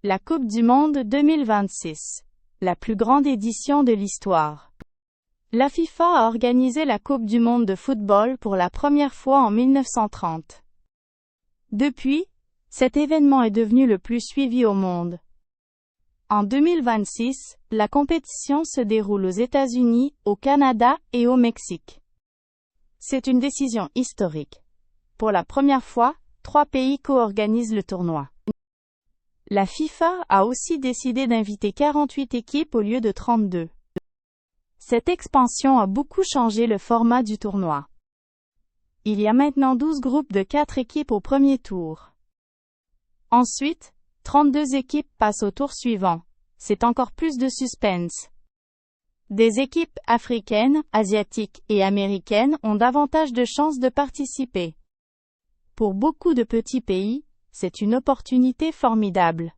La Coupe du Monde 2026. La plus grande édition de l'histoire. La FIFA a organisé la Coupe du Monde de football pour la première fois en 1930. Depuis, cet événement est devenu le plus suivi au monde. En 2026, la compétition se déroule aux États-Unis, au Canada et au Mexique. C'est une décision historique. Pour la première fois, 3 pays co-organisent le tournoi. La FIFA a aussi décidé d'inviter 48 équipes au lieu de 32. Cette expansion a beaucoup changé le format du tournoi. Il y a maintenant 12 groupes de 4 équipes au premier tour. Ensuite, 32 équipes passent au tour suivant. C'est encore plus de suspense. Des équipes africaines, asiatiques et américaines ont davantage de chances de participer. Pour beaucoup de petits pays, c'est une opportunité formidable.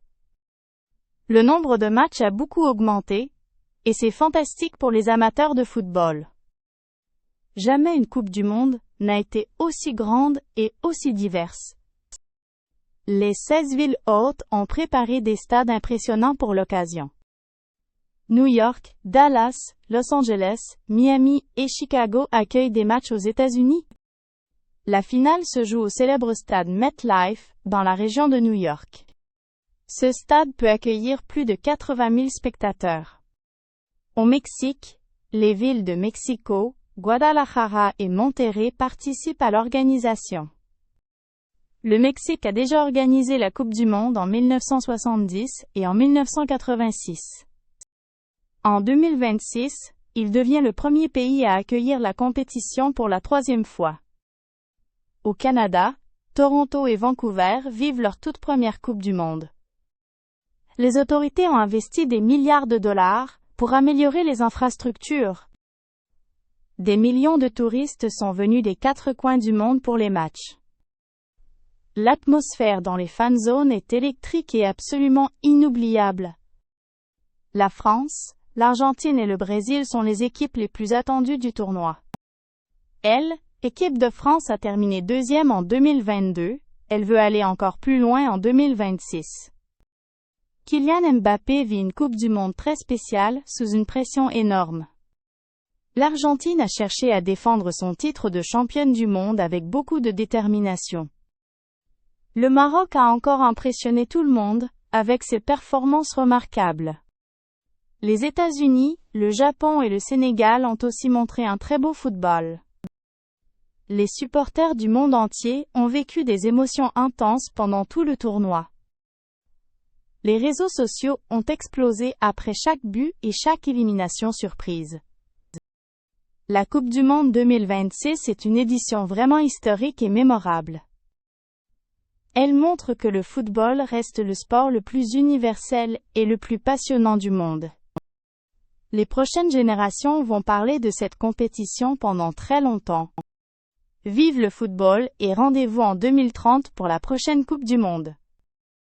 Le nombre de matchs a beaucoup augmenté, et c'est fantastique pour les amateurs de football. Jamais une Coupe du Monde n'a été aussi grande et aussi diverse. Les 16 villes hôtes ont préparé des stades impressionnants pour l'occasion. New York, Dallas, Los Angeles, Miami et Chicago accueillent des matchs aux États-Unis. La finale se joue au célèbre stade MetLife, dans la région de New York. Ce stade peut accueillir plus de 80 000 spectateurs. Au Mexique, les villes de Mexico, Guadalajara et Monterrey participent à l'organisation. Le Mexique a déjà organisé la Coupe du Monde en 1970 et en 1986. En 2026, il devient le premier pays à accueillir la compétition pour la 3e fois. Au Canada, Toronto et Vancouver vivent leur toute première Coupe du Monde. Les autorités ont investi des milliards de dollars pour améliorer les infrastructures. Des millions de touristes sont venus des 4 coins du monde pour les matchs. L'atmosphère dans les fan zones est électrique et absolument inoubliable. La France, l'Argentine et le Brésil sont les équipes les plus attendues du tournoi. L'équipe de France a terminé 2e en 2022, elle veut aller encore plus loin en 2026. Kylian Mbappé vit une Coupe du Monde très spéciale, sous une pression énorme. L'Argentine a cherché à défendre son titre de championne du monde avec beaucoup de détermination. Le Maroc a encore impressionné tout le monde, avec ses performances remarquables. Les États-Unis, le Japon et le Sénégal ont aussi montré un très beau football. Les supporters du monde entier ont vécu des émotions intenses pendant tout le tournoi. Les réseaux sociaux ont explosé après chaque but et chaque élimination surprise. La Coupe du Monde 2026 est une édition vraiment historique et mémorable. Elle montre que le football reste le sport le plus universel et le plus passionnant du monde. Les prochaines générations vont parler de cette compétition pendant très longtemps. Vive le football et rendez-vous en 2030 pour la prochaine Coupe du Monde.